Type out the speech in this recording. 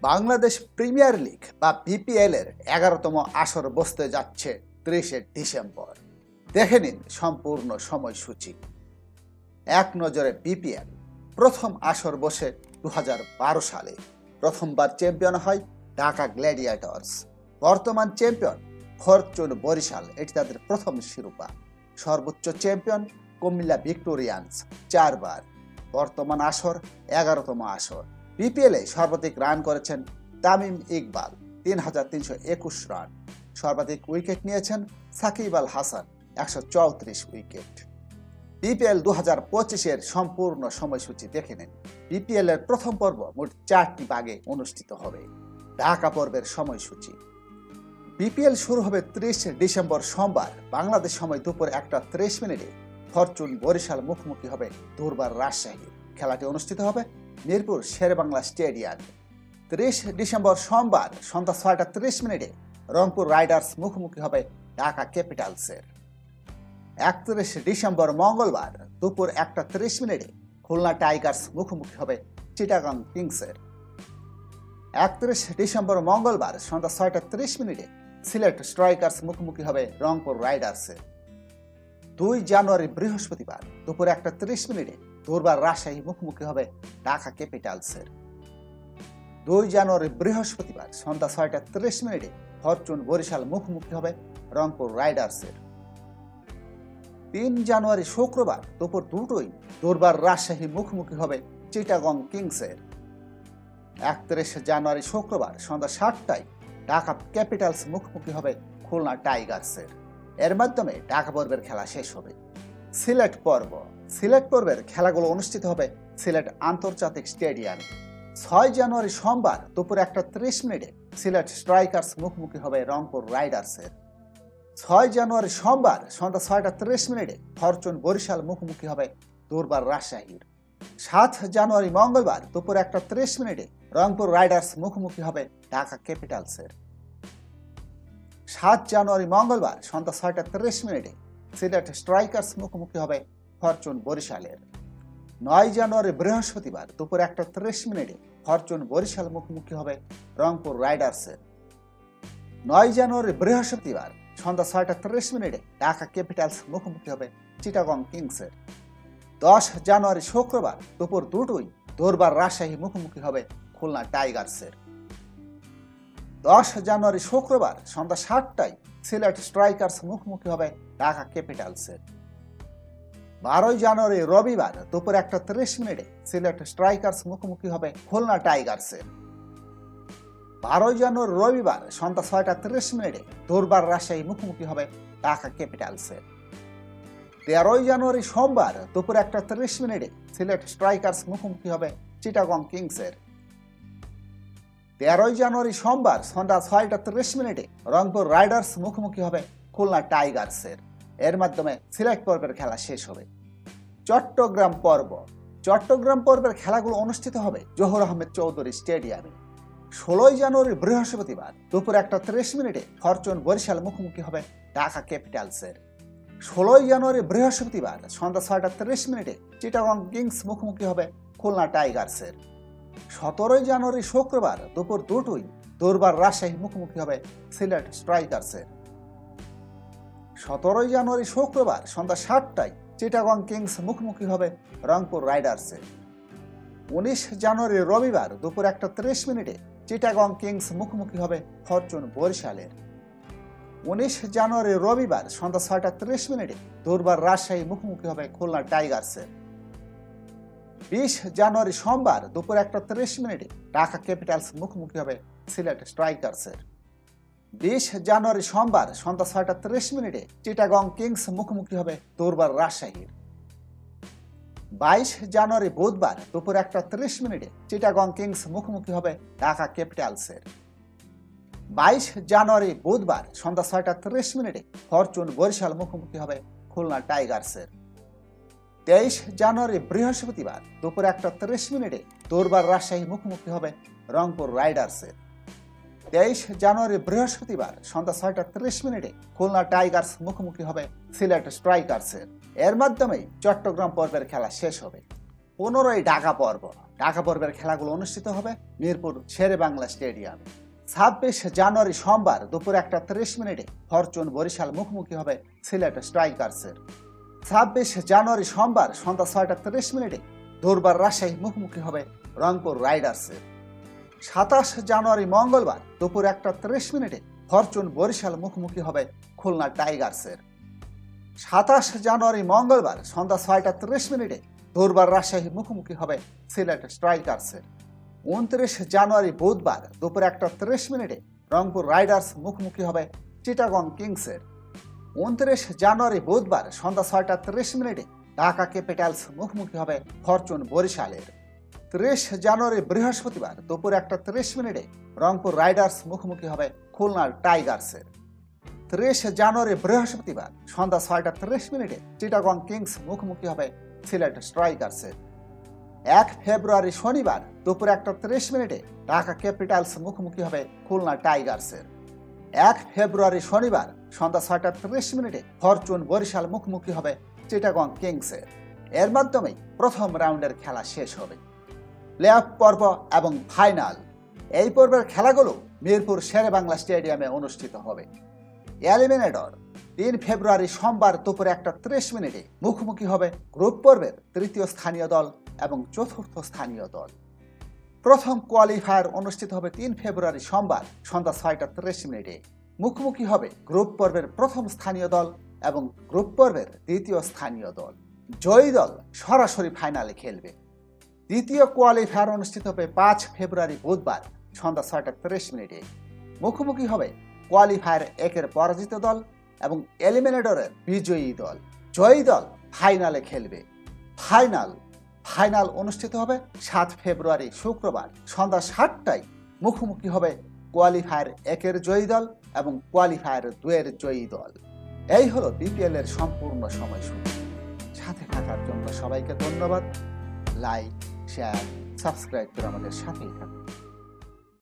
Bangladesh premier league বা BPL এর 11তম আসর বসতে যাচ্ছে 30 ডিসেম্বর। দেখে নিন সম্পূর্ণ সময়সূচি। এক নজরে বিপিএল প্রথম আসর বসে 2012 সালে। প্রথমবার চ্যাম্পিয়ন হয় ঢাকা গ্ল্যাডিয়েটর্স। বর্তমান চ্যাম্পিয়ন ফরচুন বরিশাল, এটি তাদের প্রথম শিরোপা। সর্বোচ্চ চ্যাম্পিয়ন কুমিল্লা ভিক্টোরিয়ান্স 4 বার। বর্তমান আসর 11তম আসর। বিপিএলে সর্বাধিক রান করেছেন তামিম ইকবাল 3321 রান। সর্বাধিক উইকেট নিয়েছেন সাকিব আল হাসান 134 উইকেট। বিপিএল 2025-এর সম্পূর্ণ সময়সূচি দেখে নিন। বিপিএল এর প্রথম পর্ব মোট 4টি ভাগে অনুষ্ঠিত হবে। ঢাকা পর্বের সময়সূচি। বিপিএল শুরু হবে 30 ডিসেম্বর সোমবার বাংলাদেশ সময় দুপুর 1:30 ফরচুন বরিশাল মুখোমুখি হবে দুর্বার রাজশাহী। খেলাটি অনুষ্ঠিত হবে মিরপুর শেরেবাংলা স্টেডিয়ামে। 30 ডিসেম্বর সোমবার সন্ধ্যা 6:30 রংপুর রাইডার্স মুখোমুখি হবে ঢাকা ক্যাপিটালসের। 31 ডিসেম্বর মঙ্গলবার দুপুর 1:30 খুলনা টাইগার্স মুখোমুখি হবে চিটাগাং কিংসের। 31 ডিসেম্বর মঙ্গলবার সন্ধ্যা 6:30 সিলেট স্ট্রাইকার্স মুখোমুখি হবে রংপুর রাইডার্সের। 2 জানুয়ারি বৃহস্পতিবার দুপুর 1:30 দুর্বার রাজশাহী মুখোমুখি হবে ঢাকা ক্যাপিটালসের। 2 জানুয়ারি বৃহস্পতিবার সন্ধ্যা 6:30 ফরচুন বরিশাল মুখোমুখি হবে রংপুর রাইডার্সের। 3 জানুয়ারি শুক্রবার দুপুর 2টোয় দুর্বার রাজশাহী মুখোমুখি হবে চিটাগং কিংসের। 31 জানুয়ারি শুক্রবার সন্ধ্যা 7টায় ঢাকা ক্যাপিটালস মুখোমুখি হবে খুলনা টাইগার্সের। এর মাধ্যমে ঢাকা পর্বের খেলা শেষ হবে। সিলেট পর্ব। সিলেট পর্বের খেলাগুলো অনুষ্ঠিত হবে সিলেট আন্তর্জাতিক স্টেডিয়ামে। 6 জানুয়ারি সোমবার দুপুর 1:30 সিলেট স্ট্রাইকার্স মুখোমুখি হবে রংপুর রাইডার্সের। 6 জানুয়ারি সোমবার সন্ধ্যা 6:30 ফরচুন বরিশাল মুখোমুখি হবে দুর্বার রাজশাহীর। 7 জানুয়ারি মঙ্গলবার দুপুর 1:30 রংপুর রাইডার্স মুখোমুখি হবে ঢাকা ক্যাপিটালসের। 7 জানুয়ারি মঙ্গলবার সন্ধ্যা 6:30 সিলেট স্ট্রাইকার্স মুখোমুখি হবে ফরচুন বরিশালের। 9 জানুয়ারি বৃহস্পতিবার দুপুর 1:30 ফরচুন বরিশাল মুখোমুখি হবে রংপুর রাইডার্সের। 9 জানুয়ারি বৃহস্পতিবার সন্ধ্যা 6:30 ঢাকা ক্যাপিটালস মুখোমুখি হবে চিটাগং কিংসের। 10 জানুয়ারি শুক্রবার দুপুর 2টোয় দুর্বার রাজশাহী মুখোমুখি হবে খুলনা টাইগার্সের। 10 জানুয়ারি শুক্রবার সন্ধ্যা 7টায় সিলেট স্ট্রাইকার্স মুখোমুখি হবে ঢাকা ক্যাপিটালসের। 12 জানুয়ারি রবিবার দুপুর 1:30 সিলেট স্ট্রাইকার্স মুখোমুখি হবে খুলনা টাইগার্সের। 12 জানুয়ারি রবিবার সন্ধ্যা 6:30 দুর্বার রাজশাহী মুখোমুখি হবে ঢাকা ক্যাপিটালসের। 13 জানুয়ারি সোমবার দুপুর 1:30 সিলেট স্ট্রাইকার্স মুখোমুখি হবে চিটাগং কিংসের। 13 জানুয়ারি সোমবার সন্ধ্যা 6:30 রংপুর রাইডার্স মুখোমুখি হবে খুলনা টাইগার্সের। এর মাধ্যমে সিলেট পর্বের খেলা শেষ হবে। চট্টগ্রাম পর্ব। চট্টগ্রাম পর্বের খেলাগুলো অনুষ্ঠিত হবে জহুর আহমেদ চৌধুরী স্টেডিয়ামে। 16 জানুয়ারি বৃহস্পতিবার দুপুর 1:30 ফরচুন বরিশাল মুখোমুখি হবে ঢাকা ক্যাপিটালসের। 16 জানুয়ারি বৃহস্পতিবার সন্ধ্যা 6:30 চিটাগং কিংস মুখোমুখি হবে খুলনা টাইগার্সের। 17 জানুয়ারি শুক্রবার দুপুর 2টোয় দুর্বার রাজশাহী মুখোমুখি হবে সিলেট স্ট্রাইকার্সের। 17 জানুয়ারি শুক্রবার সন্ধ্যা 7টায় চিটাগং কিংস মুখোমুখি হবে রংপুর রাইডার্সের। 19 জানুয়ারি রবিবার দুপুর 1:30 চিটাগং কিংস মুখোমুখি হবে ফরচুন বরিশালের। 19 জানুয়ারি রবিবার সন্ধ্যা 6:30 দুর্বার রাজশাহী মুখোমুখি হবে খুলনা টাইগার্সের। 20 জানুয়ারি সোমবার দুপুর 1:30 ঢাকা ক্যাপিটালস মুখোমুখি হবে সিলেট স্ট্রাইকার্সের। 20 জানুয়ারি সোমবার সন্ধ্যা 6:30 চিটাগং কিংস মুখোমুখি হবে দুর্বার রাজশাহীর। 22 জানুয়ারি বুধবার দুপুর 1:30 চিটাগং কিংস মুখোমুখি হবে ঢাকা ক্যাপিটালসের। 22 জানুয়ারি বুধবার সন্ধ্যা 6:30 ফরচুন বরিশাল মুখোমুখি হবে খুলনা টাইগার্সের। 23 জানুয়ারি বৃহস্পতিবার দুপুর 1:30 দুর্বার রাজশাহী মুখোমুখি হবে রংপুর রাইডার্সের। 23 জানুয়ারি বৃহস্পতিবার সন্ধ্যা 6:30 খুলনা টাইগার্স মুখোমুখি হবে সিলেট স্ট্রাইকার্সের। এর মাধ্যমেই চট্টগ্রাম পর্বের খেলা শেষ হবে। 15ই ঢাকা পর্বের খেলাগুলো অনুষ্ঠিত হবে মিরপুর শেরেবাংলা স্টেডিয়ামে। 26 জানুয়ারি সোমবার দুপুর 1:30 ফরচুন বরিশাল মুখোমুখি হবে সিলেট স্ট্রাইকার্সের। 26 জানুয়ারি সোমবার সন্ধ্যা 6:30 দুর্বার রাজশাহী মুখোমুখি হবে রংপুর রাইডার্সের। 27 জানুয়ারি মঙ্গলবার দুপুর 1:30 ফরচুন বরিশাল মুখোমুখি হবে খুলনা টাইগার্সের। 27 জানুয়ারি মঙ্গলবার সন্ধ্যা 6:30 দুর্বার রাজশাহী মুখোমুখি হবে সিলেট স্ট্রাইকার্সের। 29 জানুয়ারি বুধবার দুপুর 1:30 রংপুর রাইডার্স মুখোমুখি হবে চিটাগং কিংসের। 29 জানুয়ারি বুধবার সন্ধ্যা 6:30 ঢাকা ক্যাপিটালস মুখোমুখি হবে ফরচুন বরিশালের। 30 জানুয়ারি বৃহস্পতিবার দুপুর 1:30 রংপুর রাইডার্স মুখোমুখি হবে খুলনা টাইগার্সের। 30 জানুয়ারি বৃহস্পতিবার সন্ধ্যা 6:30 চিটাগং কিংস মুখোমুখি হবে সিলেট স্ট্রাইকার্সের। 1 ফেব্রুয়ারি শনিবার দুপুর 1:30 ঢাকা ক্যাপিটালস মুখোমুখি হবে খুলনা টাইগার্সের। 1 ফেব্রুয়ারি শনিবার সন্ধ্যা 6:30 ফরচুন বরিশাল মুখোমুখি হবে চিটাগং কিংসের। এর মাধ্যমেই প্রথম রাউন্ডের খেলা শেষ হবে। প্লে অফ পর্ব এবং ফাইনাল এই পর্বের খেলাগুলো মিরপুর শেরেবাংলা স্টেডিয়ামে অনুষ্ঠিত হবে। এলিমিনেটর 3 ফেব্রুয়ারি সোমবার দুপুর 1:30 মুখোমুখি হবে গ্রুপ পর্বের তৃতীয় স্থানীয় দল এবং চতুর্থ স্থানীয় দল। প্রথম কোয়ালিফায়ার অনুষ্ঠিত হবে 3 ফেব্রুয়ারি সোমবার সন্ধ্যা 6:30 মুখোমুখি হবে গ্রুপ পর্বের প্রথম স্থানীয় দল এবং গ্রুপ পর্বের দ্বিতীয় স্থানীয় দল। জয়ী দল সরাসরি ফাইনালে খেলবে। দ্বিতীয় কোয়ালিফায়ার অনুষ্ঠিত হবে 5 ফেব্রুয়ারি বুধবার সন্ধ্যা 6:30 মুখোমুখি হবে কোয়ালিফায়ার 1-এর পরাজিত দল এবং এলিমিনেটরের বিজয়ী দল। জয়ী দল ফাইনালে খেলবে। ফাইনাল অনুষ্ঠিত হবে 7 ফেব্রুয়ারি শুক্রবার সন্ধ্যা 7টায় মুখোমুখি হবে কোয়ালিফায়ার 1-এর জয়ী দল এবং কোয়ালিফায়ার 2-এর জয়ী দল। এই হলো বিপিএল এর সম্পূর্ণ সময়সূচি। সাথে থাকার জন্য সবাইকে ধন্যবাদ। লাইক, শেয়ার, সাবস্ক্রাইব করে আমাদের সাথেই থাকুন।